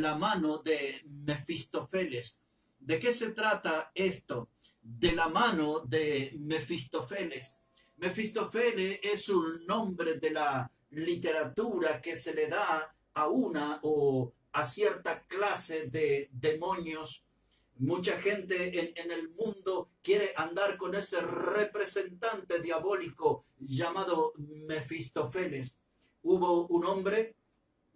la mano de Mefistófeles. ¿De qué se trata esto? De la mano de Mefistófeles. Mefistófeles es un nombre de la literatura que se le da a una o a cierta clase de demonios. Mucha gente en el mundo quiere andar con ese representante diabólico llamado Mefistófeles. Hubo un hombre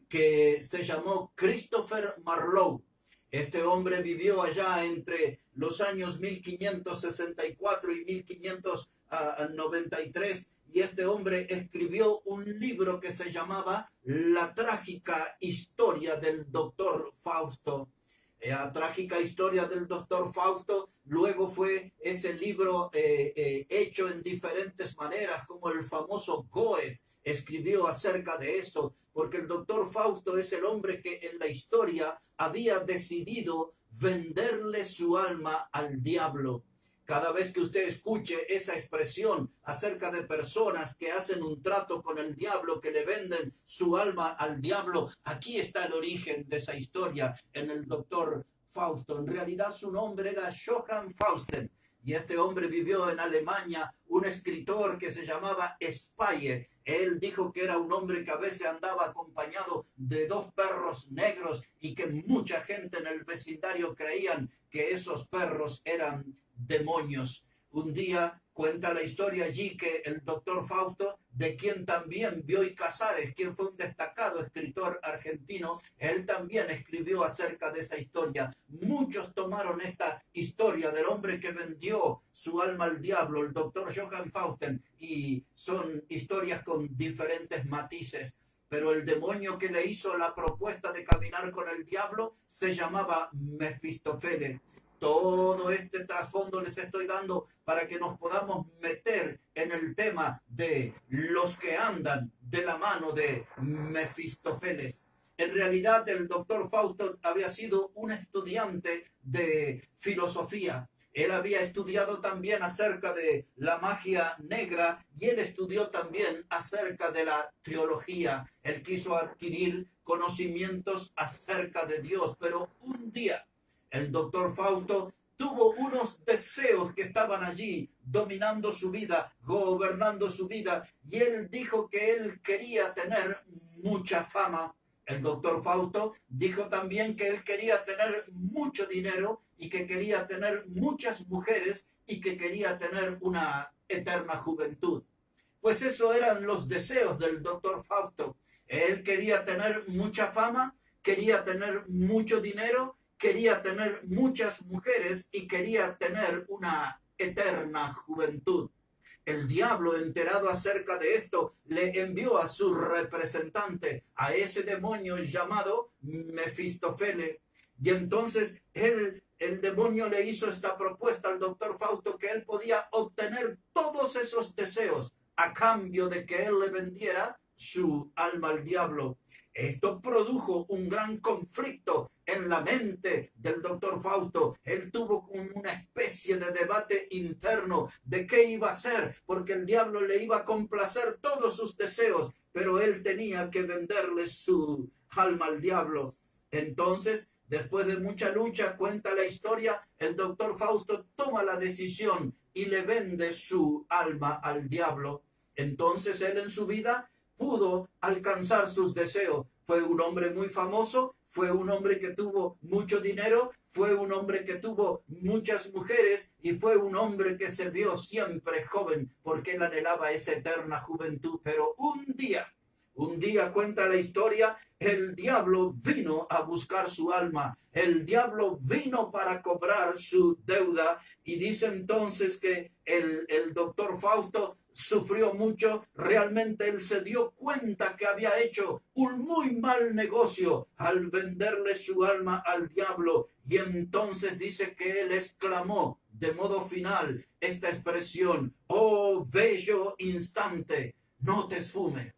que se llamó Christopher Marlowe. Este hombre vivió allá entre los años 1564 y 1593 y este hombre escribió un libro que se llamaba La trágica historia del doctor Fausto. La trágica historia del doctor Fausto luego fue ese libro hecho en diferentes maneras, como el famoso Goethe escribió acerca de eso, porque el doctor Fausto es el hombre que en la historia había decidido venderle su alma al diablo. Cada vez que usted escuche esa expresión acerca de personas que hacen un trato con el diablo, que le venden su alma al diablo, aquí está el origen de esa historia en el doctor Fausto. En realidad su nombre era Johann Fausten. Y este hombre vivió en Alemania, un escritor que se llamaba Speyer. Él dijo que era un hombre que a veces andaba acompañado de dos perros negros y que mucha gente en el vecindario creían que esos perros eran demonios. Un día cuenta la historia allí que el doctor Fausto, de quien también Bioy Casares, quien fue un destacado escritor argentino, él también escribió acerca de esa historia. Muchos tomaron esta historia del hombre que vendió su alma al diablo, el doctor Johann Fausten, y son historias con diferentes matices. Pero el demonio que le hizo la propuesta de caminar con el diablo se llamaba Mefistófeles. Todo este trasfondo les estoy dando para que nos podamos meter en el tema de los que andan de la mano de Mefistófeles. En realidad el doctor Fausto había sido un estudiante de filosofía. Él había estudiado también acerca de la magia negra y él estudió también acerca de la teología. Él quiso adquirir conocimientos acerca de Dios, pero un día el doctor Fausto tuvo unos deseos que estaban allí dominando su vida, gobernando su vida, y él dijo que él quería tener mucha fama. El doctor Fausto dijo también que él quería tener mucho dinero y que quería tener muchas mujeres y que quería tener una eterna juventud. Pues eso eran los deseos del doctor Fausto. Él quería tener mucha fama, quería tener mucho dinero, quería tener muchas mujeres y quería tener una eterna juventud. El diablo, enterado acerca de esto, le envió a su representante, a ese demonio llamado Mefistófeles. Y entonces el demonio le hizo esta propuesta al doctor Fausto, que él podía obtener todos esos deseos a cambio de que él le vendiera su alma al diablo. Esto produjo un gran conflicto en la mente del doctor Fausto. Él tuvo una especie de debate interno de qué iba a hacer, porque el diablo le iba a complacer todos sus deseos, pero él tenía que venderle su alma al diablo. Entonces, después de mucha lucha, cuenta la historia, el doctor Fausto toma la decisión y le vende su alma al diablo. Entonces él en su vida pudo alcanzar sus deseos. Fue un hombre muy famoso, fue un hombre que tuvo mucho dinero, fue un hombre que tuvo muchas mujeres y fue un hombre que se vio siempre joven porque él anhelaba esa eterna juventud. Pero un día cuenta la historia, el diablo vino a buscar su alma, el diablo vino para cobrar su deuda y dice entonces que el doctor Fausto sufrió mucho. Realmente él se dio cuenta que había hecho un muy mal negocio al venderle su alma al diablo. Y entonces dice que él exclamó de modo final esta expresión: oh bello instante, no te esfume.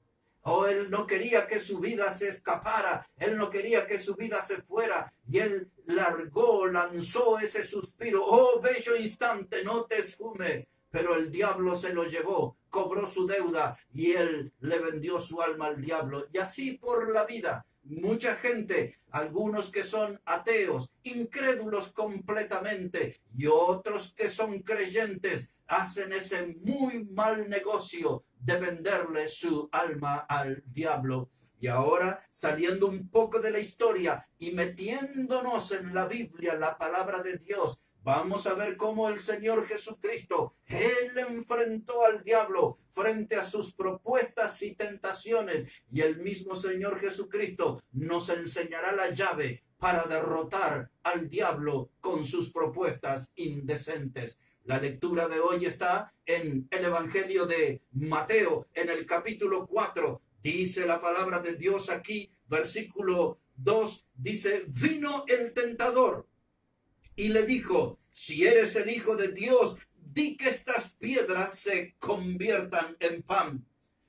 Oh, él no quería que su vida se escapara, él no quería que su vida se fuera, y él lanzó ese suspiro: oh bello instante, no te esfume. Pero el diablo se lo llevó, cobró su deuda y él le vendió su alma al diablo. Y así por la vida mucha gente, algunos que son ateos, incrédulos completamente, y otros que son creyentes, hacen ese muy mal negocio de venderle su alma al diablo. Y ahora, saliendo un poco de la historia y metiéndonos en la Biblia, la palabra de Dios, vamos a ver cómo el Señor Jesucristo, Él enfrentó al diablo frente a sus propuestas y tentaciones. Y el mismo Señor Jesucristo nos enseñará la llave para derrotar al diablo con sus propuestas indecentes. La lectura de hoy está en el Evangelio de Mateo, en el capítulo 4. Dice la palabra de Dios aquí, versículo 2, dice, vino el tentador y le dijo, si eres el Hijo de Dios, di que estas piedras se conviertan en pan.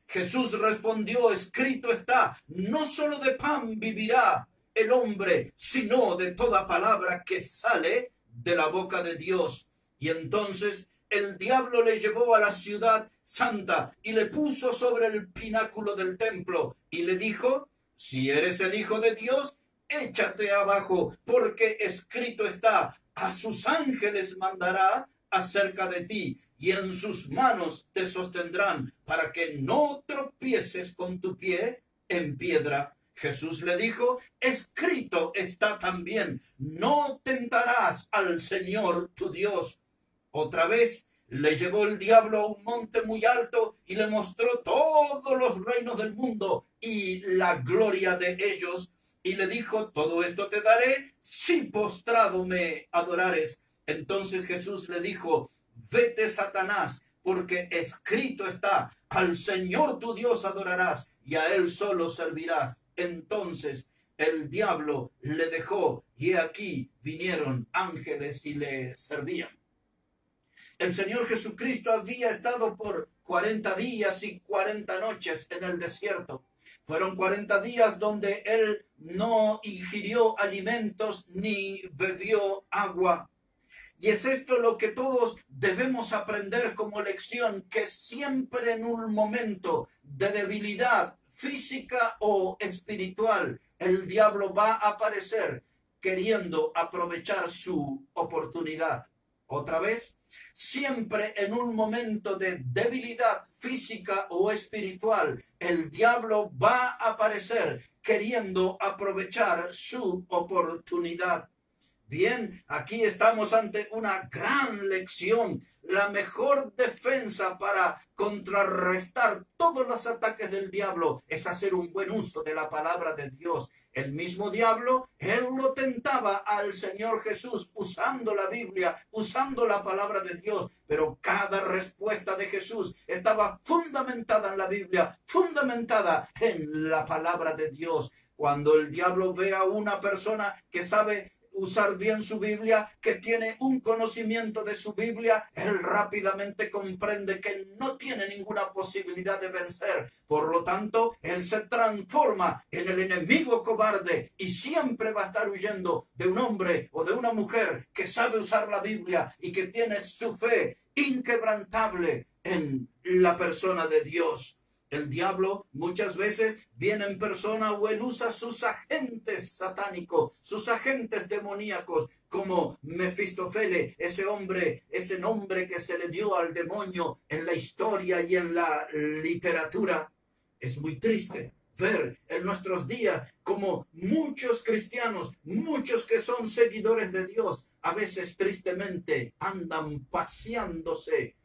Jesús respondió, escrito está, no solo de pan vivirá el hombre, sino de toda palabra que sale de la boca de Dios. Y entonces el diablo le llevó a la ciudad santa y le puso sobre el pináculo del templo y le dijo, si eres el Hijo de Dios, échate abajo, porque escrito está, a sus ángeles mandará acerca de ti, y en sus manos te sostendrán, para que no tropieces con tu pie en piedra. Jesús le dijo, escrito está también, no tentarás al Señor tu Dios. Otra vez le llevó el diablo a un monte muy alto y le mostró todos los reinos del mundo y la gloria de ellos. Y le dijo, todo esto te daré si postrado me adorares. Entonces Jesús le dijo, vete, Satanás, porque escrito está, al Señor tu Dios adorarás y a Él solo servirás. Entonces el diablo le dejó y he aquí vinieron ángeles y le servían. El Señor Jesucristo había estado por 40 días y 40 noches en el desierto. Fueron 40 días donde Él no ingirió alimentos ni bebió agua. Y es esto lo que todos debemos aprender como lección, que siempre en un momento de debilidad física o espiritual, el diablo va a aparecer queriendo aprovechar su oportunidad. Otra vez, siempre en un momento de debilidad física o espiritual, el diablo va a aparecer queriendo aprovechar su oportunidad. Bien, aquí estamos ante una gran lección. La mejor defensa para contrarrestar todos los ataques del diablo es hacer un buen uso de la palabra de Dios. El mismo diablo, él lo tentaba al Señor Jesús usando la Biblia, usando la palabra de Dios, pero cada respuesta de Jesús estaba fundamentada en la Biblia, fundamentada en la palabra de Dios. Cuando el diablo ve a una persona que sabe usar bien su Biblia, que tiene un conocimiento de su Biblia, él rápidamente comprende que no tiene ninguna posibilidad de vencer. Por lo tanto, él se transforma en el enemigo cobarde y siempre va a estar huyendo de un hombre o de una mujer que sabe usar la Biblia y que tiene su fe inquebrantable en la persona de Dios. El diablo muchas veces viene en persona o él usa sus agentes satánicos, sus agentes demoníacos, como Mefistofele, ese hombre, ese nombre que se le dio al demonio en la historia y en la literatura. Es muy triste ver en nuestros días como muchos cristianos, muchos que son seguidores de Dios, a veces tristemente andan paseándose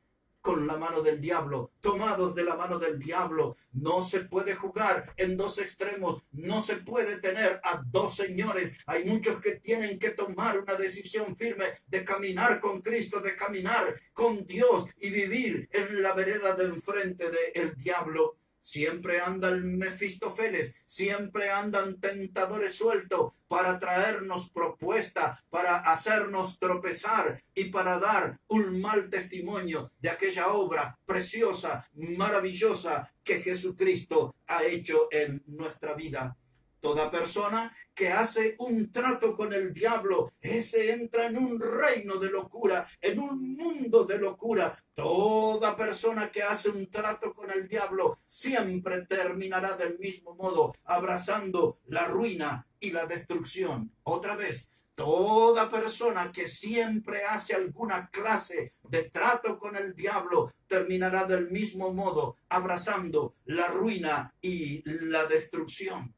con la mano del diablo, tomados de la mano del diablo. No se puede jugar en dos extremos, no se puede tener a dos señores. Hay muchos que tienen que tomar una decisión firme de caminar con Cristo, de caminar con Dios y vivir en la vereda de enfrente del diablo. Siempre andan Mefistófeles, siempre andan tentadores sueltos para traernos propuestas, para hacernos tropezar y para dar un mal testimonio de aquella obra preciosa, maravillosa que Jesucristo ha hecho en nuestra vida. Toda persona que hace un trato con el diablo, ese entra en un reino de locura, en un mundo de locura. Toda persona que hace un trato con el diablo siempre terminará del mismo modo, abrazando la ruina y la destrucción. Otra vez, toda persona que siempre hace alguna clase de trato con el diablo terminará del mismo modo, abrazando la ruina y la destrucción.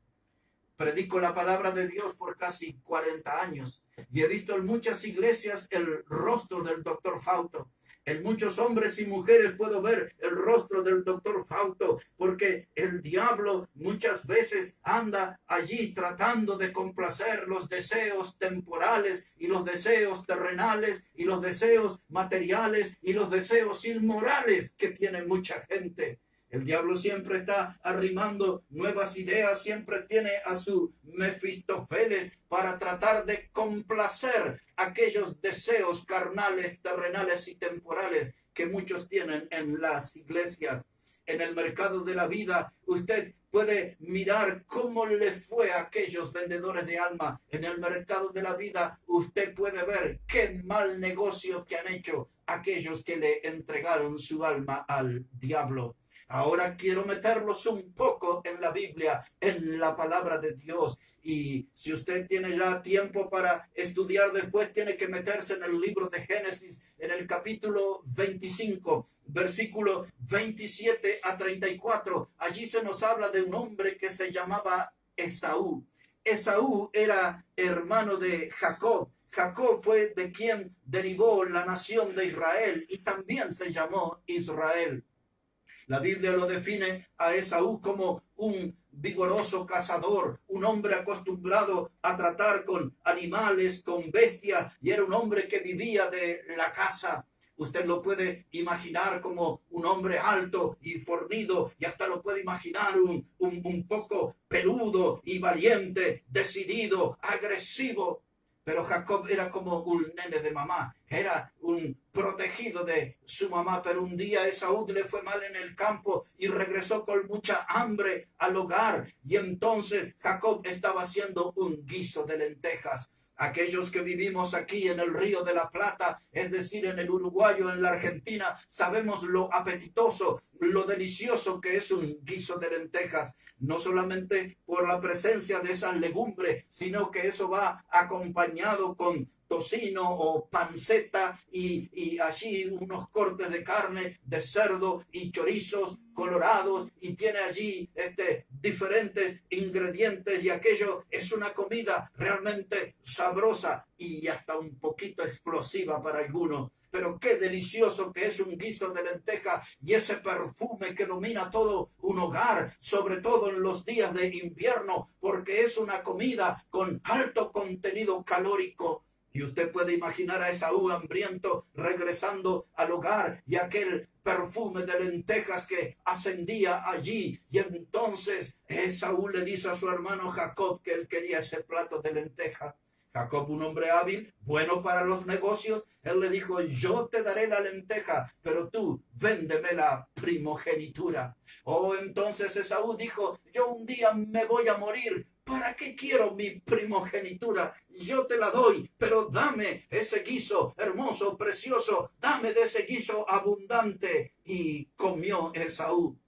Predico la palabra de Dios por casi 40 años y he visto en muchas iglesias el rostro del doctor Fausto. En muchos hombres y mujeres puedo ver el rostro del doctor Fausto, porque el diablo muchas veces anda allí tratando de complacer los deseos temporales y los deseos terrenales y los deseos materiales y los deseos inmorales que tiene mucha gente. El diablo siempre está arrimando nuevas ideas, siempre tiene a su Mefistófeles para tratar de complacer aquellos deseos carnales, terrenales y temporales que muchos tienen en las iglesias. En el mercado de la vida, usted puede mirar cómo le fue a aquellos vendedores de alma. En el mercado de la vida, usted puede ver qué mal negocio que han hecho aquellos que le entregaron su alma al diablo. Ahora quiero meterlos un poco en la Biblia, en la palabra de Dios. Y si usted tiene ya tiempo para estudiar después, tiene que meterse en el libro de Génesis, en el capítulo 25, versículo 27 a 34. Allí se nos habla de un hombre que se llamaba Esaú. Esaú era hermano de Jacob. Jacob fue de quien derivó la nación de Israel y también se llamó Israel. La Biblia lo define a Esaú como un vigoroso cazador, un hombre acostumbrado a tratar con animales, con bestias, y era un hombre que vivía de la caza. Usted lo puede imaginar como un hombre alto y fornido, y hasta lo puede imaginar un poco peludo y valiente, decidido, agresivo. Pero Jacob era como un nene de mamá, era un protegido de su mamá. Pero un día Esaú le fue mal en el campo y regresó con mucha hambre al hogar. Y entonces Jacob estaba haciendo un guiso de lentejas. Aquellos que vivimos aquí en el Río de la Plata, es decir, en el Uruguay o en la Argentina, sabemos lo apetitoso, lo delicioso que es un guiso de lentejas. No solamente por la presencia de esas legumbres, sino que eso va acompañado con tocino o panceta y allí unos cortes de carne de cerdo y chorizos colorados, y tiene allí diferentes ingredientes, y aquello es una comida realmente sabrosa y hasta un poquito explosiva para algunos. Pero qué delicioso que es un guiso de lenteja y ese perfume que domina todo un hogar, sobre todo en los días de invierno, porque es una comida con alto contenido calórico. Y usted puede imaginar a Esaú hambriento regresando al hogar y aquel perfume de lentejas que ascendía allí. Y entonces Esaú le dice a su hermano Jacob que él quería ese plato de lenteja. Jacob, un hombre hábil, bueno para los negocios, él le dijo: yo te daré la lenteja, pero tú véndeme la primogenitura. Oh, entonces Esaú dijo: yo un día me voy a morir, ¿para qué quiero mi primogenitura? Yo te la doy, pero dame ese guiso hermoso, precioso, dame de ese guiso abundante. Y comió Esaú.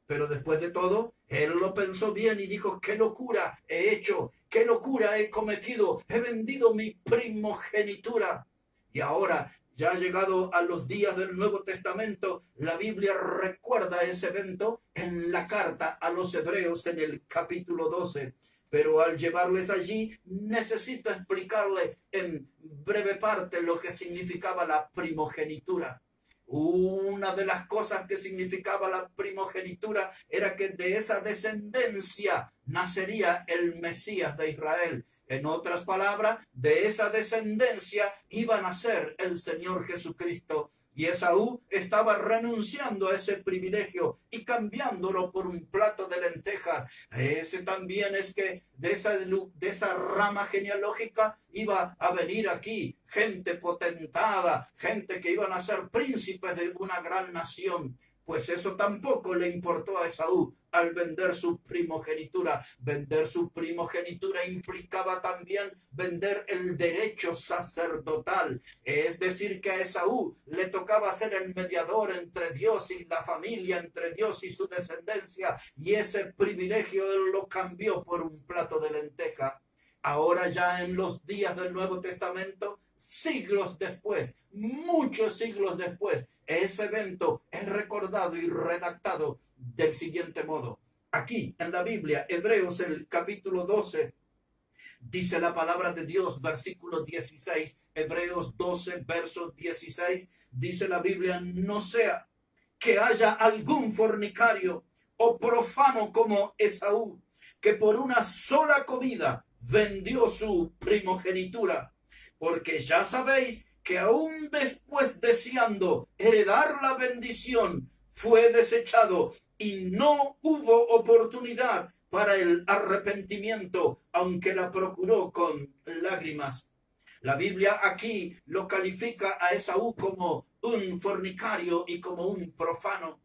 Pero después de todo, él lo pensó bien y dijo: qué locura he hecho, qué locura he cometido, he vendido mi primogenitura. Y ahora, ya llegado a los días del Nuevo Testamento, la Biblia recuerda ese evento en la carta a los Hebreos en el capítulo 12. Pero al llevarles allí, necesito explicarle en breve parte lo que significaba la primogenitura. Una de las cosas que significaba la primogenitura era que de esa descendencia nacería el Mesías de Israel. En otras palabras, de esa descendencia iba a nacer el Señor Jesucristo. Y Esaú estaba renunciando a ese privilegio y cambiándolo por un plato de lentejas. Ese también es que de esa rama genealógica iba a venir aquí gente potentada, gente que iban a ser príncipes de una gran nación. Pues eso tampoco le importó a Esaú, al vender su primogenitura. Vender su primogenitura implicaba también vender el derecho sacerdotal. Es decir, que a Esaú le tocaba ser el mediador entre Dios y la familia, entre Dios y su descendencia, y ese privilegio él lo cambió por un plato de lenteja. Ahora ya en los días del Nuevo Testamento, siglos después, muchos siglos después, ese evento es recordado y redactado del siguiente modo. Aquí en la Biblia, Hebreos, el capítulo 12, dice la palabra de Dios, versículo 16, Hebreos 12, verso 16, dice la Biblia: no sea que haya algún fornicario o profano como Esaú, que por una sola comida vendió su primogenitura, porque ya sabéis que aún después, deseando heredar la bendición, fue desechado y no hubo oportunidad para el arrepentimiento, aunque la procuró con lágrimas. La Biblia aquí lo califica a Esaú como un fornicario y como un profano.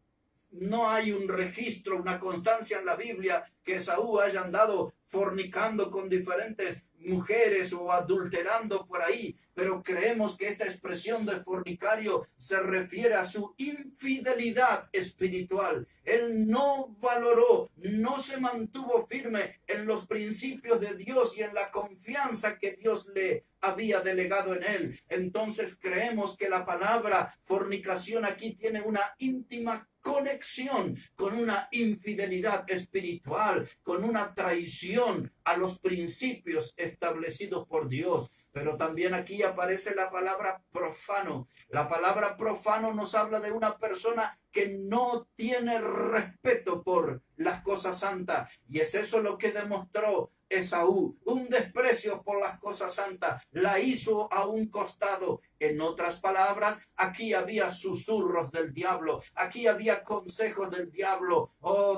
No hay un registro, una constancia en la Biblia que Esaú haya andado fornicando con diferentes mujeres o adulterando por ahí, pero creemos que esta expresión de fornicario se refiere a su infidelidad espiritual. Él no valoró, no se mantuvo firme en los principios de Dios y en la confianza que Dios le había delegado en él. Entonces creemos que la palabra fornicación aquí tiene una íntima conexión con una infidelidad espiritual, con una traición a los principios establecidos por Dios. Pero también aquí aparece la palabra profano. La palabra profano nos habla de una persona que no tiene respeto por las cosas santas. Y es eso lo que demostró Esaú, un desprecio por las cosas santas, la hizo a un costado. En otras palabras, aquí había susurros del diablo, aquí había consejos del diablo,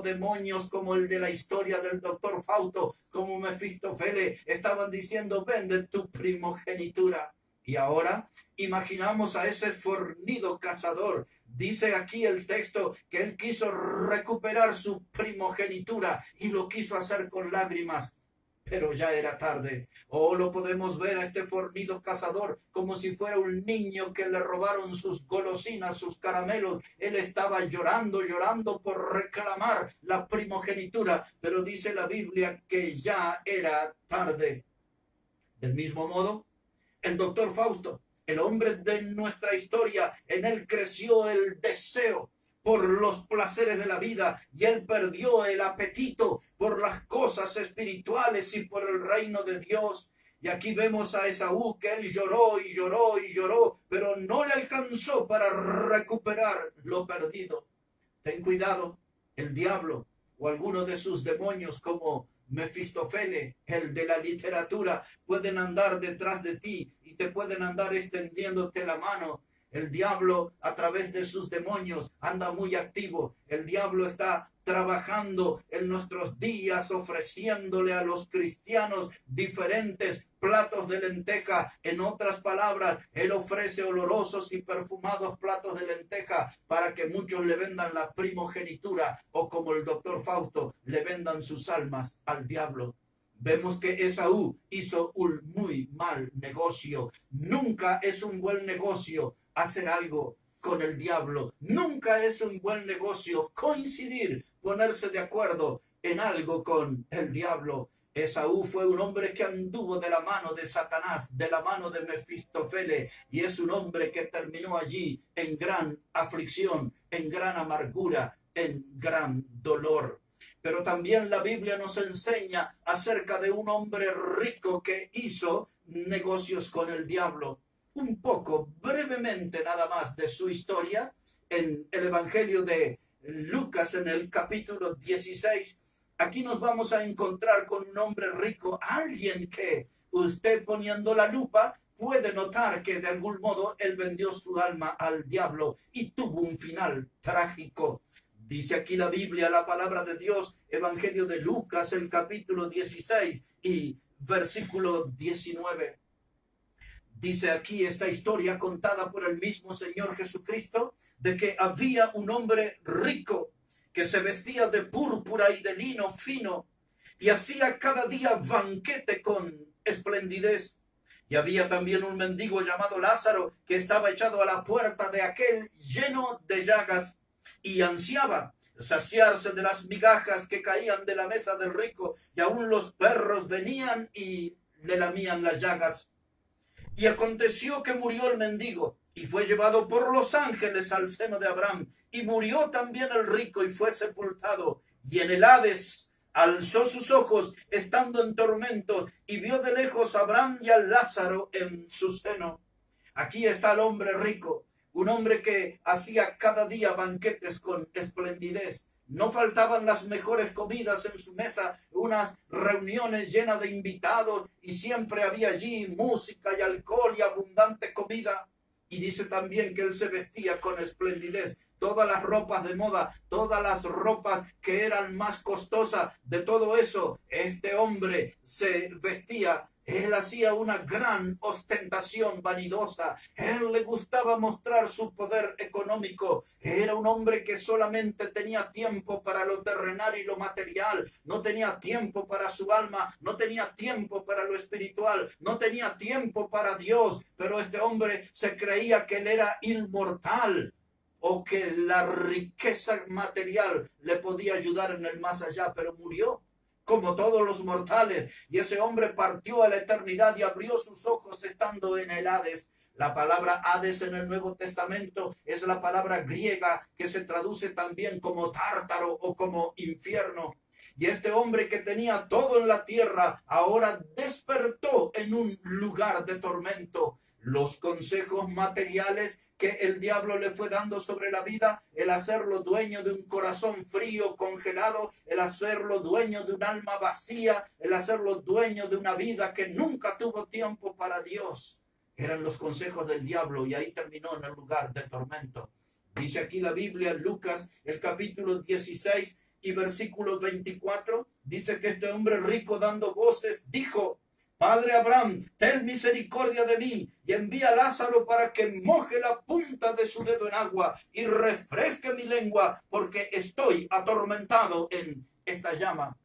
demonios como el de la historia del doctor Fausto, como Mefistofele, estaban diciendo: vende tu primogenitura. Y ahora imaginamos a ese fornido cazador. Dice aquí el texto que él quiso recuperar su primogenitura y lo quiso hacer con lágrimas. Pero ya era tarde. Lo podemos ver a este fornido cazador como si fuera un niño que le robaron sus golosinas, sus caramelos. Él estaba llorando por reclamar la primogenitura, pero dice la Biblia que ya era tarde. Del mismo modo, el doctor Fausto, el hombre de nuestra historia, en él creció el deseo por los placeres de la vida y él perdió el apetito por las cosas espirituales y por el reino de Dios. Y aquí vemos a Esaú que él lloró y lloró y lloró, pero no le alcanzó para recuperar lo perdido. Ten cuidado, el diablo o alguno de sus demonios como Mefistofele, el de la literatura, pueden andar detrás de ti y te pueden andar extendiéndote la mano. El diablo, a través de sus demonios, anda muy activo. El diablo está trabajando en nuestros días, ofreciéndole a los cristianos diferentes platos de lenteja. En otras palabras, él ofrece olorosos y perfumados platos de lenteja para que muchos le vendan la primogenitura, o como el doctor Fausto, le vendan sus almas al diablo. Vemos que Esaú hizo un muy mal negocio. Nunca es un buen negocio hacer algo con el diablo. Nunca es un buen negocio coincidir, ponerse de acuerdo en algo con el diablo. Esaú fue un hombre que anduvo de la mano de Satanás, de la mano de Mefistofele, y es un hombre que terminó allí en gran aflicción, en gran amargura, en gran dolor. Pero también la Biblia nos enseña acerca de un hombre rico que hizo negocios con el diablo. Un poco, brevemente nada más, de su historia en el Evangelio de Lucas, en el capítulo 16. Aquí nos vamos a encontrar con un hombre rico, alguien que usted, poniendo la lupa, puede notar que de algún modo él vendió su alma al diablo y tuvo un final trágico. Dice aquí la Biblia, la palabra de Dios, Evangelio de Lucas, el capítulo 16 y versículo 19. Dice aquí esta historia contada por el mismo Señor Jesucristo, de que había un hombre rico que se vestía de púrpura y de lino fino, y hacía cada día banquete con esplendidez. Y había también un mendigo llamado Lázaro, que estaba echado a la puerta de aquel lleno de llagas, y ansiaba saciarse de las migajas que caían de la mesa del rico, y aún los perros venían y le lamían las llagas. Y aconteció que murió el mendigo, y fue llevado por los ángeles al seno de Abraham, y murió también el rico, y fue sepultado, y en el Hades alzó sus ojos, estando en tormento, y vio de lejos a Abraham y a Lázaro en su seno. Aquí está el hombre rico, un hombre que hacía cada día banquetes con esplendidez. No faltaban las mejores comidas en su mesa, unas reuniones llenas de invitados, y siempre había allí música y alcohol y abundante comida. Y dice también que él se vestía con esplendidez. Todas las ropas de moda, todas las ropas que eran más costosas, de todo eso, este hombre se vestía. Él hacía una gran ostentación vanidosa. Él le gustaba mostrar su poder económico. Era un hombre que solamente tenía tiempo para lo terrenal y lo material. No tenía tiempo para su alma. No tenía tiempo para lo espiritual. No tenía tiempo para Dios. Pero este hombre se creía que él era inmortal, o que la riqueza material le podía ayudar en el más allá, pero murió como todos los mortales, y ese hombre partió a la eternidad y abrió sus ojos estando en el Hades. La palabra Hades en el Nuevo Testamento es la palabra griega que se traduce también como tártaro o como infierno. Y este hombre que tenía todo en la tierra ahora despertó en un lugar de tormento. Los consejos materiales que el diablo le fue dando sobre la vida, el hacerlo dueño de un corazón frío, congelado, el hacerlo dueño de un alma vacía, el hacerlo dueño de una vida que nunca tuvo tiempo para Dios, eran los consejos del diablo, y ahí terminó en el lugar de tormento. Dice aquí la Biblia, Lucas, el capítulo 16 y versículo 24, dice que este hombre rico, dando voces, dijo: Padre Abraham, ten misericordia de mí y envía a Lázaro para que moje la punta de su dedo en agua y refresque mi lengua, porque estoy atormentado en esta llama.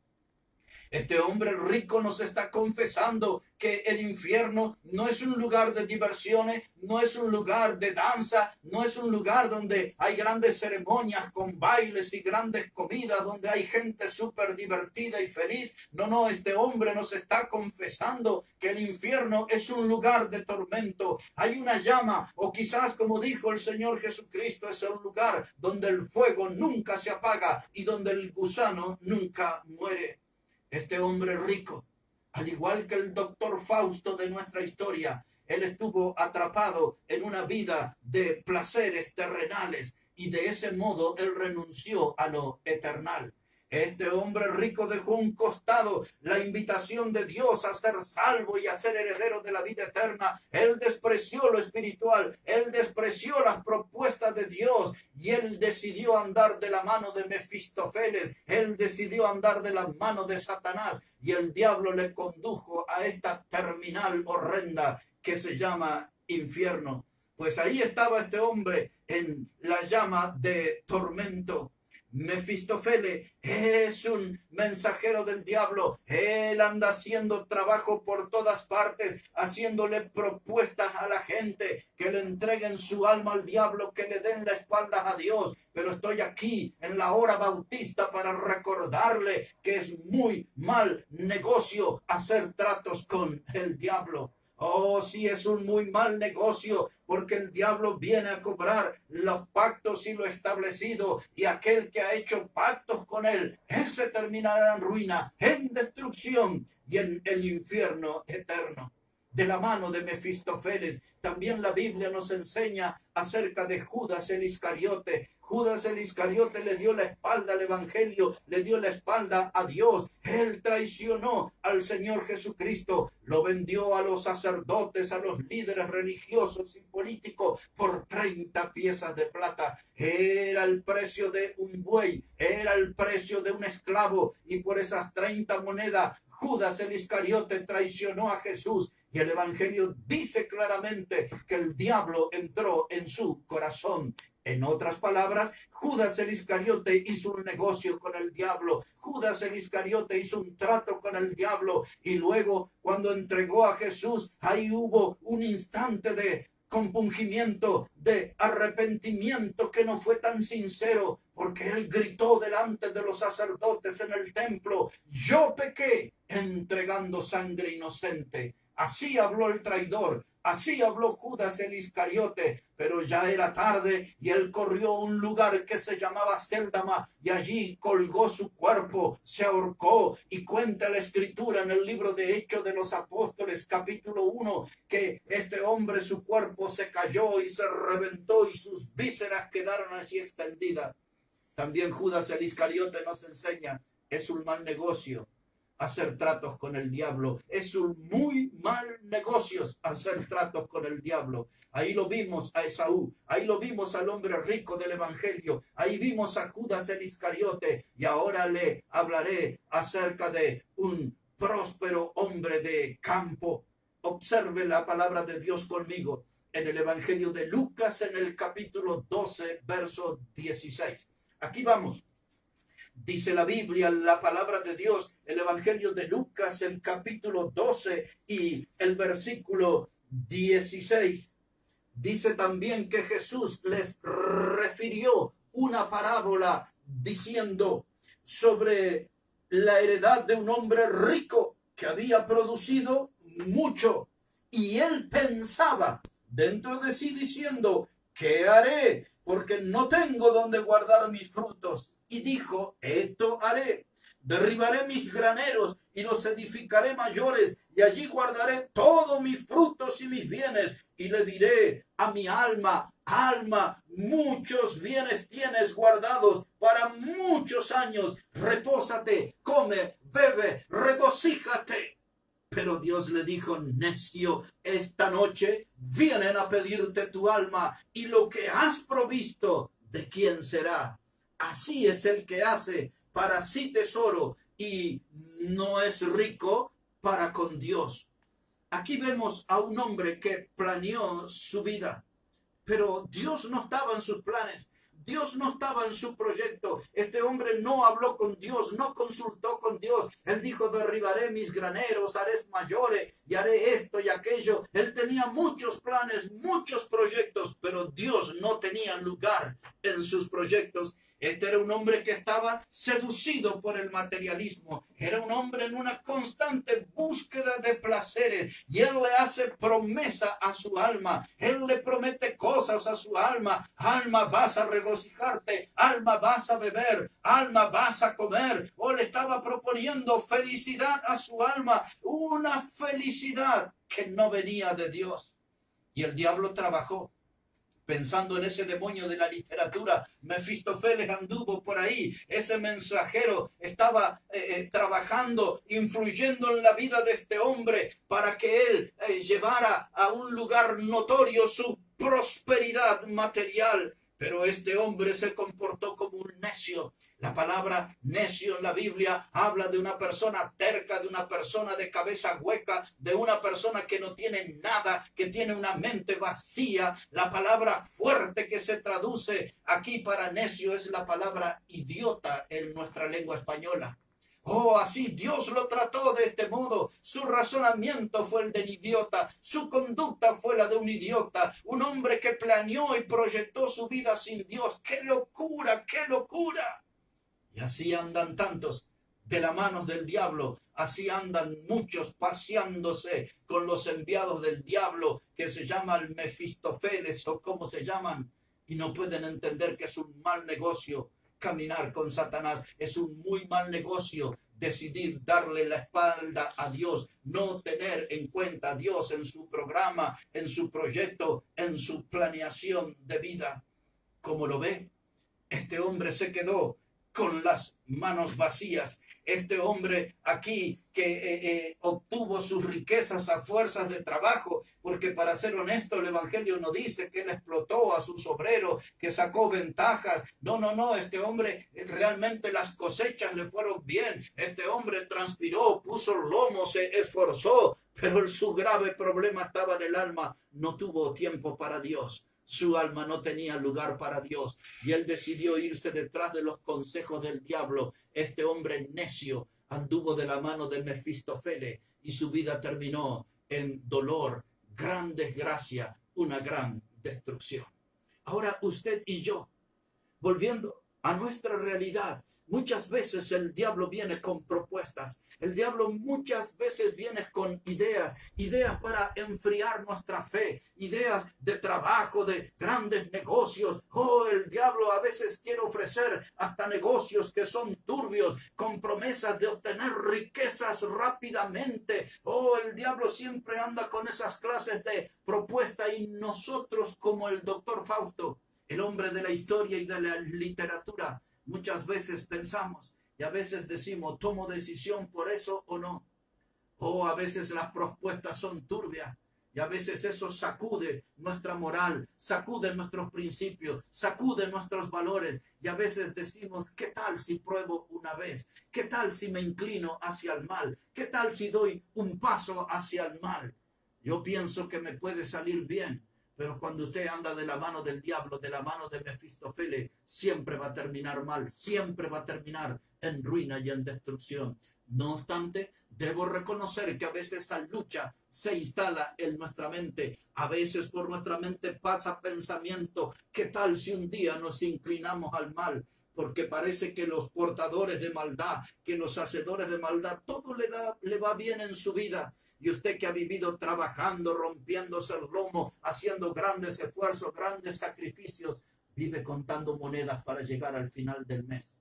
Este hombre rico nos está confesando que el infierno no es un lugar de diversiones, no es un lugar de danza, no es un lugar donde hay grandes ceremonias con bailes y grandes comidas, donde hay gente súper divertida y feliz. No, este hombre nos está confesando que el infierno es un lugar de tormento. Hay una llama, o quizás, como dijo el Señor Jesucristo, es un lugar donde el fuego nunca se apaga y donde el gusano nunca muere. Este hombre rico, al igual que el doctor Fausto de nuestra historia, él estuvo atrapado en una vida de placeres terrenales, y de ese modo él renunció a lo eternal. Este hombre rico dejó a un costado la invitación de Dios a ser salvo y a ser heredero de la vida eterna. Él despreció lo espiritual, él despreció las propuestas de Dios, y él decidió andar de la mano de Mefistófeles, él decidió andar de la mano de Satanás, y el diablo le condujo a esta terminal horrenda que se llama infierno. Pues ahí estaba este hombre en la llama de tormento. Mefistófeles es un mensajero del diablo. Él anda haciendo trabajo por todas partes, haciéndole propuestas a la gente que le entreguen su alma al diablo, que le den la espalda a Dios. Pero estoy aquí en la hora bautista para recordarle que es muy mal negocio hacer tratos con el diablo. Oh, sí, es un muy mal negocio, porque el diablo viene a cobrar los pactos y lo establecido, y aquel que ha hecho pactos con él, ese terminará en ruina, en destrucción y en el infierno eterno. De la mano de Mefistófeles, también la Biblia nos enseña acerca de Judas el Iscariote. Judas el Iscariote le dio la espalda al Evangelio, le dio la espalda a Dios. Él traicionó al Señor Jesucristo, lo vendió a los sacerdotes, a los líderes religiosos y políticos por 30 piezas de plata. Era el precio de un buey, era el precio de un esclavo, y por esas 30 monedas Judas el Iscariote traicionó a Jesús. Y el Evangelio dice claramente que el diablo entró en su corazón. En otras palabras, Judas el Iscariote hizo un negocio con el diablo. Judas el Iscariote hizo un trato con el diablo. Y luego, cuando entregó a Jesús, ahí hubo un instante de compungimiento, de arrepentimiento que no fue tan sincero, porque él gritó delante de los sacerdotes en el templo: yo pequé entregando sangre inocente. Así habló el traidor, así habló Judas el Iscariote, pero ya era tarde y él corrió a un lugar que se llamaba Séldama y allí colgó su cuerpo, se ahorcó. Y cuenta la escritura en el libro de Hechos de los Apóstoles, capítulo 1, que este hombre, su cuerpo se cayó y se reventó y sus vísceras quedaron allí extendidas. También Judas el Iscariote nos enseña, es un mal negocio hacer tratos con el diablo. Es un muy mal negocio hacer tratos con el diablo. Ahí lo vimos a Esaú, ahí lo vimos al hombre rico del evangelio, ahí vimos a Judas el Iscariote, y ahora le hablaré acerca de un próspero hombre de campo. Observe la palabra de Dios conmigo en el evangelio de Lucas, en el capítulo 12, verso 16. Aquí vamos. Dice la Biblia, la palabra de Dios, el evangelio de Lucas, el capítulo 12 y el versículo 16. Dice también que Jesús les refirió una parábola diciendo sobre la heredad de un hombre rico que había producido mucho. Y él pensaba dentro de sí diciendo: ¿qué haré? Porque no tengo donde guardar mis frutos. Y dijo: esto haré, derribaré mis graneros y los edificaré mayores, y allí guardaré todos mis frutos y mis bienes. Y le diré a mi alma: alma, muchos bienes tienes guardados para muchos años. Repósate, come, bebe, regocíjate. Pero Dios le dijo: necio, esta noche vienen a pedirte tu alma, y lo que has provisto, ¿de quién será? Así es el que hace para sí tesoro y no es rico para con Dios. Aquí vemos a un hombre que planeó su vida, pero Dios no estaba en sus planes. Dios no estaba en su proyecto. Este hombre no habló con Dios, no consultó con Dios. Él dijo: derribaré mis graneros, haré mayores y haré esto y aquello. Él tenía muchos planes, muchos proyectos, pero Dios no tenía lugar en sus proyectos. Este era un hombre que estaba seducido por el materialismo. Era un hombre en una constante búsqueda de placeres. Y él le hace promesa a su alma. Él le promete cosas a su alma. Alma, vas a regocijarte. Alma, vas a beber. Alma, vas a comer. O le estaba proponiendo felicidad a su alma. Una felicidad que no venía de Dios. Y el diablo trabajó pensando en ese demonio de la literatura. Mefistófeles anduvo por ahí. Ese mensajero estaba trabajando, influyendo en la vida de este hombre para que él llevara a un lugar notorio su prosperidad material. Pero este hombre se comportó como un necio. La palabra necio en la Biblia habla de una persona terca, de una persona de cabeza hueca, de una persona que no tiene nada, que tiene una mente vacía. La palabra fuerte que se traduce aquí para necio es la palabra idiota en nuestra lengua española. Oh, así Dios lo trató de este modo. Su razonamiento fue el del idiota. Su conducta fue la de un idiota. Un hombre que planeó y proyectó su vida sin Dios. ¡Qué locura! ¡Qué locura! Y así andan tantos de la mano del diablo. Así andan muchos paseándose con los enviados del diablo, que se llaman Mefistófeles o como se llaman. Y no pueden entender que es un mal negocio caminar con Satanás. Es un muy mal negocio decidir darle la espalda a Dios, no tener en cuenta a Dios en su programa, en su proyecto, en su planeación de vida. Como lo ve, este hombre se quedó con las manos vacías. Este hombre aquí que obtuvo sus riquezas a fuerzas de trabajo, porque para ser honesto el evangelio no dice que él explotó a sus obreros, que sacó ventajas. No, este hombre realmente las cosechas le fueron bien. Este hombre transpiró, puso el lomo, se esforzó, pero su grave problema estaba en el alma. No tuvo tiempo para Dios. Su alma no tenía lugar para Dios y él decidió irse detrás de los consejos del diablo. Este hombre necio anduvo de la mano de Mefistófeles y su vida terminó en dolor, gran desgracia, una gran destrucción. Ahora usted y yo, volviendo a nuestra realidad, muchas veces el diablo viene con propuestas. El diablo muchas veces viene con ideas para enfriar nuestra fe, ideas de trabajo, de grandes negocios. Oh, el diablo a veces quiere ofrecer hasta negocios que son turbios, con promesas de obtener riquezas rápidamente. Oh, el diablo siempre anda con esas clases de propuesta y nosotros, como el doctor Fausto, el hombre de la historia y de la literatura, muchas veces pensamos y a veces decimos, ¿tomo decisión por eso o no? O a veces las propuestas son turbias y a veces eso sacude nuestra moral, sacude nuestros principios, sacude nuestros valores y a veces decimos, ¿qué tal si pruebo una vez? ¿Qué tal si me inclino hacia el mal? ¿Qué tal si doy un paso hacia el mal? Yo pienso que me puede salir bien. Pero cuando usted anda de la mano del diablo, de la mano de Mefistófeles, siempre va a terminar mal, siempre va a terminar en ruina y en destrucción. No obstante, debo reconocer que a veces esa lucha se instala en nuestra mente. A veces por nuestra mente pasa pensamiento, ¿qué tal si un día nos inclinamos al mal? Porque parece que los portadores de maldad, que los hacedores de maldad, todo le va bien en su vida. Y usted que ha vivido trabajando, rompiéndose el lomo, haciendo grandes esfuerzos, grandes sacrificios, vive contando monedas para llegar al final del mes.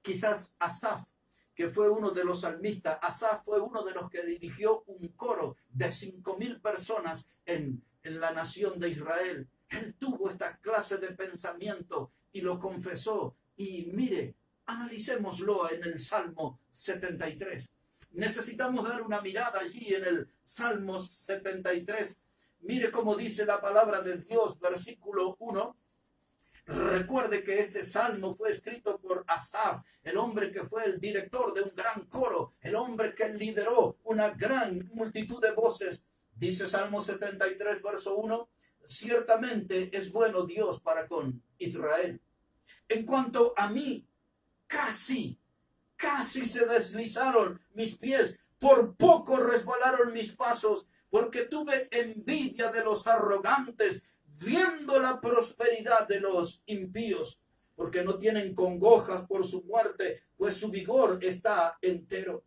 Quizás Asaf, que fue uno de los salmistas, Asaf fue uno de los que dirigió un coro de 5,000 personas en la nación de Israel. Él tuvo esta clase de pensamiento y lo confesó. Y mire, analicémoslo en el Salmo 73. Necesitamos dar una mirada allí en el Salmo 73. Mire cómo dice la palabra de Dios, versículo 1. Recuerde que este salmo fue escrito por Asaf, el hombre que fue el director de un gran coro, el hombre que lideró una gran multitud de voces. Dice Salmo 73, verso 1, ciertamente es bueno Dios para con Israel. En cuanto a mí, casi se deslizaron mis pies, por poco resbalaron mis pasos, porque tuve envidia de los arrogantes, viendo la prosperidad de los impíos, porque no tienen congojas por su muerte, pues su vigor está entero.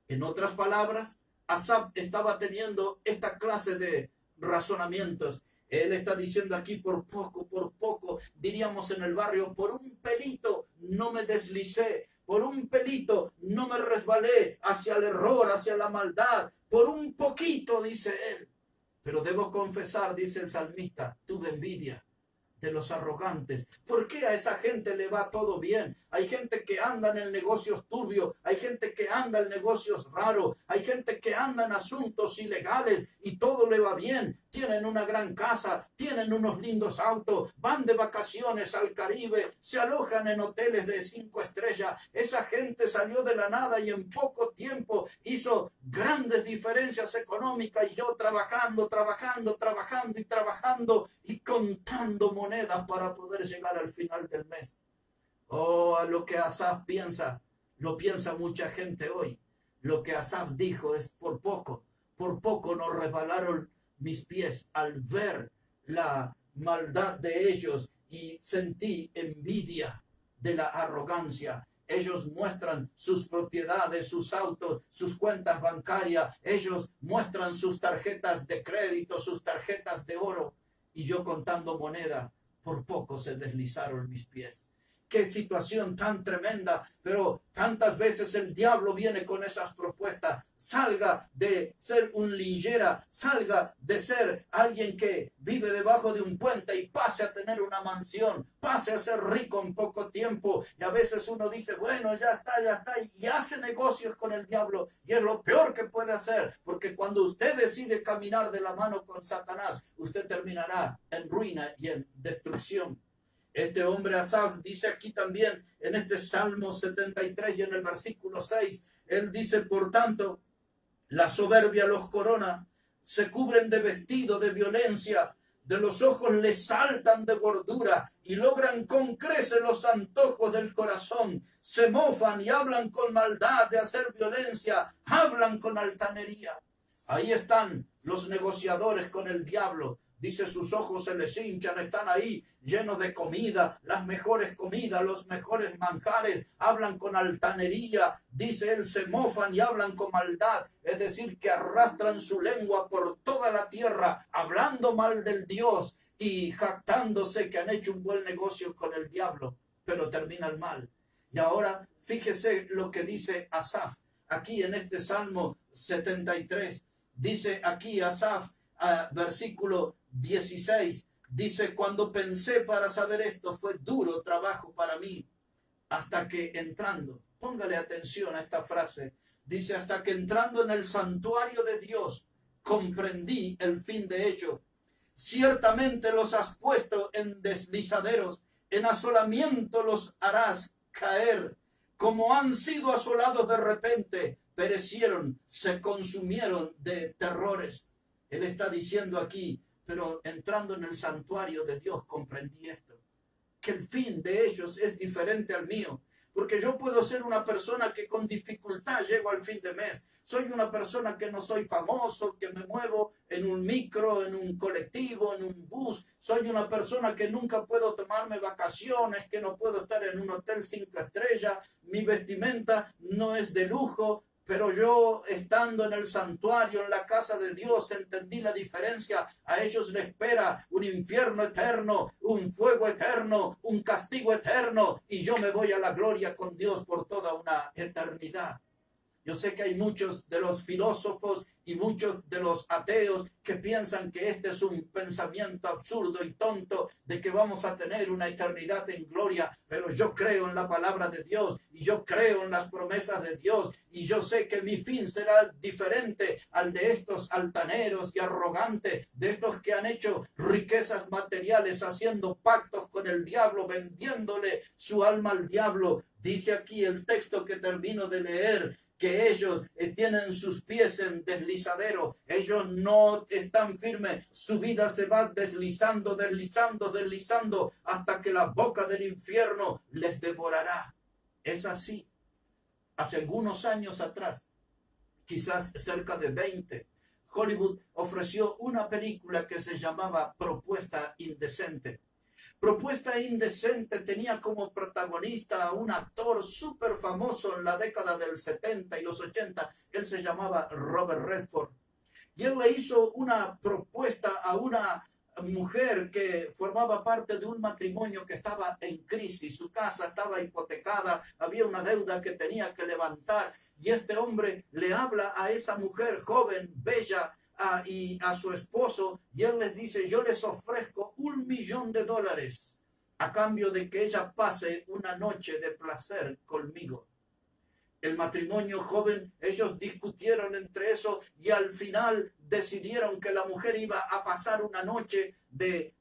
En otras palabras, Asaf estaba teniendo esta clase de razonamientos. Él está diciendo aquí, por poco, diríamos en el barrio, por un pelito no me deslicé, por un pelito no me resbalé hacia el error, hacia la maldad, por un poquito, dice él. Pero debo confesar, dice el salmista, tuve envidia de los arrogantes. ¿Por qué a esa gente le va todo bien? Hay gente que anda en negocios turbios, hay gente que anda en negocios raros, hay gente que anda en asuntos ilegales y todo le va bien. Tienen una gran casa, tienen unos lindos autos, van de vacaciones al Caribe, se alojan en hoteles de 5 estrellas. Esa gente salió de la nada y en poco tiempo hizo grandes diferencias económicas y yo trabajando y contando monedas para poder llegar al final del mes. Oh, a lo que Asaf piensa, lo piensa mucha gente hoy. Lo que Asaf dijo es por poco nos resbalaron mis pies al ver la maldad de ellos y sentí envidia de la arrogancia. Ellos muestran sus propiedades, sus autos, sus cuentas bancarias. Ellos muestran sus tarjetas de crédito, sus tarjetas de oro. Y yo contando moneda, por poco se deslizaron mis pies. Qué situación tan tremenda, pero tantas veces el diablo viene con esas propuestas. Salga de ser un linchera, salga de ser alguien que vive debajo de un puente y pase a tener una mansión, pase a ser rico en poco tiempo. Y a veces uno dice, bueno, ya está, y hace negocios con el diablo. Y es lo peor que puede hacer, porque cuando usted decide caminar de la mano con Satanás, usted terminará en ruina y en destrucción. Este hombre Asaf dice aquí también en este Salmo 73 y en el versículo 6, él dice, por tanto, la soberbia los corona, se cubren de vestido de violencia, de los ojos le saltan de gordura y logran con creces los antojos del corazón. Se mofan y hablan con maldad de hacer violencia, hablan con altanería. Ahí están los negociadores con el diablo. Dice, sus ojos se les hinchan, están ahí llenos de comida, las mejores comidas, los mejores manjares, hablan con altanería. Dice él, se mofan y hablan con maldad, es decir, que arrastran su lengua por toda la tierra, hablando mal del Dios y jactándose que han hecho un buen negocio con el diablo, pero terminan mal. Y ahora fíjese lo que dice Asaf, aquí en este Salmo 73, dice aquí Asaf, versículo 16, dice, cuando pensé para saber esto, fue duro trabajo para mí, hasta que entrando, póngale atención a esta frase, dice, hasta que entrando en el santuario de Dios, comprendí el fin de ello. Ciertamente los has puesto en deslizaderos, en asolamiento los harás caer, como han sido asolados de repente, perecieron, se consumieron de terrores. Él está diciendo aquí, pero entrando en el santuario de Dios comprendí esto, que el fin de ellos es diferente al mío, porque yo puedo ser una persona que con dificultad llego al fin de mes. Soy una persona que no soy famoso, que me muevo en un micro, en un colectivo, en un bus. Soy una persona que nunca puedo tomarme vacaciones, que no puedo estar en un hotel 5 estrellas. Mi vestimenta no es de lujo. Pero yo, estando en el santuario, en la casa de Dios, entendí la diferencia. A ellos les espera un infierno eterno, un fuego eterno, un castigo eterno. Y yo me voy a la gloria con Dios por toda una eternidad. Yo sé que hay muchos de los filósofos y muchos de los ateos que piensan que este es un pensamiento absurdo y tonto de que vamos a tener una eternidad en gloria, pero yo creo en la palabra de Dios y yo creo en las promesas de Dios y yo sé que mi fin será diferente al de estos altaneros y arrogantes, de estos que han hecho riquezas materiales haciendo pactos con el diablo, vendiéndole su alma al diablo. Dice aquí el texto que termino de leer, que ellos tienen sus pies en deslizadero, ellos no están firmes, su vida se va deslizando, deslizando, deslizando, hasta que la boca del infierno les devorará. Es así. Hace algunos años atrás, quizás cerca de 20, Hollywood ofreció una película que se llamaba Propuesta Indecente. Propuesta Indecente tenía como protagonista a un actor súper famoso en la década del 70 y los 80. Él se llamaba Robert Redford. Y él le hizo una propuesta a una mujer que formaba parte de un matrimonio que estaba en crisis. Su casa estaba hipotecada, había una deuda que tenía que levantar. Y este hombre le habla a esa mujer joven, bella, y a su esposo, y él les dice, yo les ofrezco $1.000.000 a cambio de que ella pase una noche de placer conmigo. El matrimonio joven, ellos discutieron entre eso y al final decidieron que la mujer iba a pasar una noche de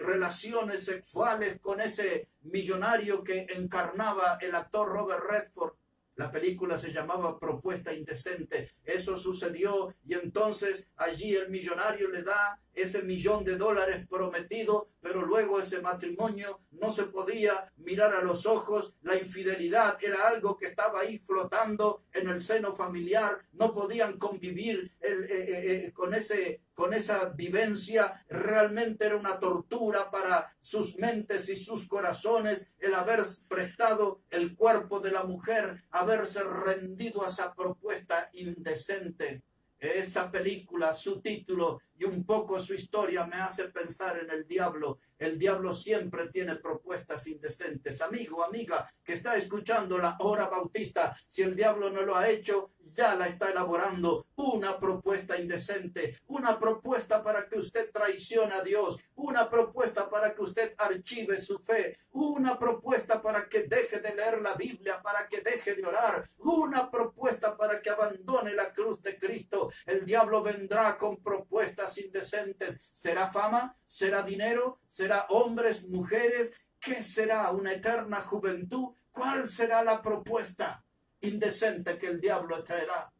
relaciones sexuales con ese millonario que encarnaba el actor Robert Redford. La película se llamaba Propuesta Indecente. Eso sucedió y entonces allí el millonario le da ese $1.000.000 prometido, pero luego ese matrimonio no se podía mirar a los ojos. La infidelidad era algo que estaba ahí flotando en el seno familiar. No podían convivir con esa vivencia. Realmente era una tortura para sus mentes y sus corazones el haber prestado el cuerpo de la mujer, haberse rendido a esa propuesta indecente. Esa película, su título y un poco su historia me hace pensar en el diablo. El diablo siempre tiene propuestas indecentes. Amigo, amiga, que está escuchando la hora bautista, si el diablo no lo ha hecho, ya la está elaborando. Una propuesta indecente, una propuesta para que usted traicione a Dios, una propuesta para que usted archive su fe, una propuesta para que deje de leer la Biblia, para que deje de orar, una propuesta para que abandone la cruz de Cristo. El diablo vendrá con propuestas indecentes. ¿Será fama? ¿Será dinero? ¿Será hombres, mujeres? ¿Qué será? ¿Una eterna juventud? ¿Cuál será la propuesta indecente que el diablo traerá?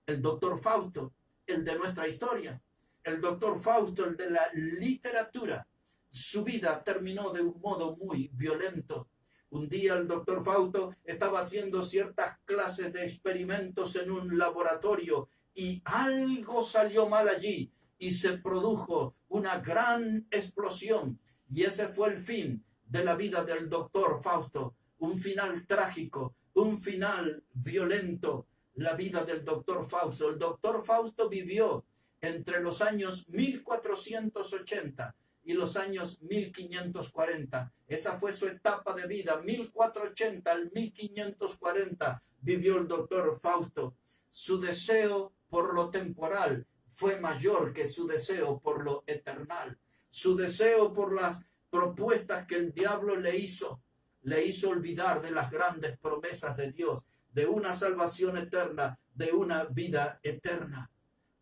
El doctor Fausto, el de nuestra historia, el doctor Fausto, el de la literatura, su vida terminó de un modo muy violento. Un día el doctor Fausto estaba haciendo ciertas clases de experimentos en un laboratorio y algo salió mal allí y se produjo una gran explosión. Y ese fue el fin de la vida del doctor Fausto. Un final trágico, un final violento, la vida del doctor Fausto. El doctor Fausto vivió entre los años 1480 y los años 1540. Esa fue su etapa de vida, 1480 al 1540 vivió el doctor Fausto. Su deseo por lo temporal fue mayor que su deseo por lo eternal. Su deseo por las propuestas que el diablo le hizo olvidar de las grandes promesas de Dios, de una salvación eterna, de una vida eterna.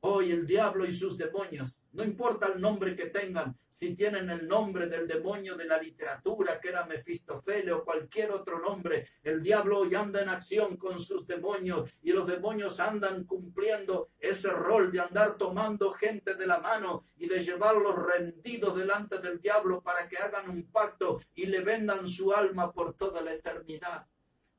Hoy el diablo y sus demonios, no importa el nombre que tengan, si tienen el nombre del demonio de la literatura, que era Mefistofele o cualquier otro nombre, el diablo hoy anda en acción con sus demonios y los demonios andan cumpliendo ese rol de andar tomando gente de la mano y de llevarlos rendidos delante del diablo para que hagan un pacto y le vendan su alma por toda la eternidad.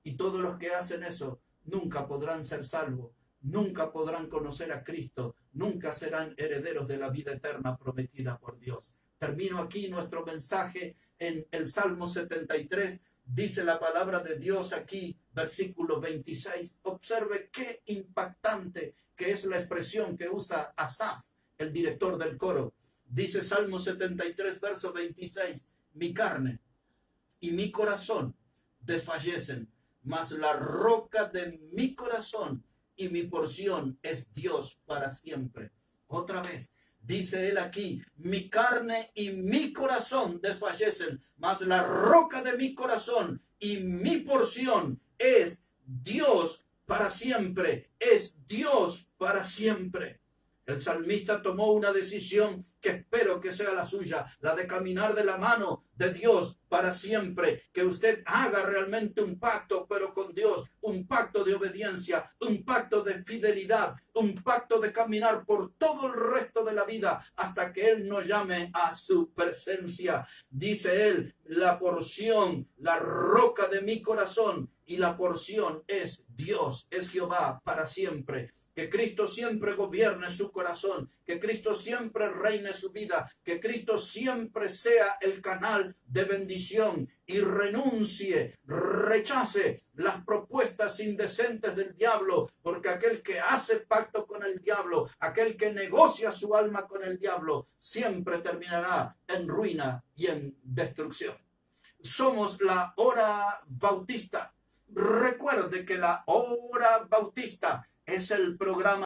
Y todos los que hacen eso nunca podrán ser salvos. Nunca podrán conocer a Cristo, nunca serán herederos de la vida eterna prometida por Dios. Termino aquí nuestro mensaje en el Salmo 73. Dice la palabra de Dios aquí, versículo 26. Observe qué impactante que es la expresión que usa Asaf, el director del coro. Dice Salmo 73, verso 26. Mi carne y mi corazón desfallecen, mas la roca de mi corazón y mi porción es Dios para siempre. Otra vez, dice él aquí, mi carne y mi corazón desfallecen, mas la roca de mi corazón y mi porción es Dios para siempre, es Dios para siempre. El salmista tomó una decisión que espero que sea la suya, la de caminar de la mano de Dios para siempre. Que usted haga realmente un pacto, pero con Dios, un pacto de obediencia, un pacto de fidelidad, un pacto de caminar por todo el resto de la vida hasta que Él nos llame a su presencia. Dice él, la porción, la roca de mi corazón y la porción es Dios, es Jehová para siempre. Que Cristo siempre gobierne su corazón, que Cristo siempre reine su vida, que Cristo siempre sea el canal de bendición y renuncie, rechace las propuestas indecentes del diablo, porque aquel que hace pacto con el diablo, aquel que negocia su alma con el diablo, siempre terminará en ruina y en destrucción. Somos la hora bautista. Recuerde que la hora bautista es el programa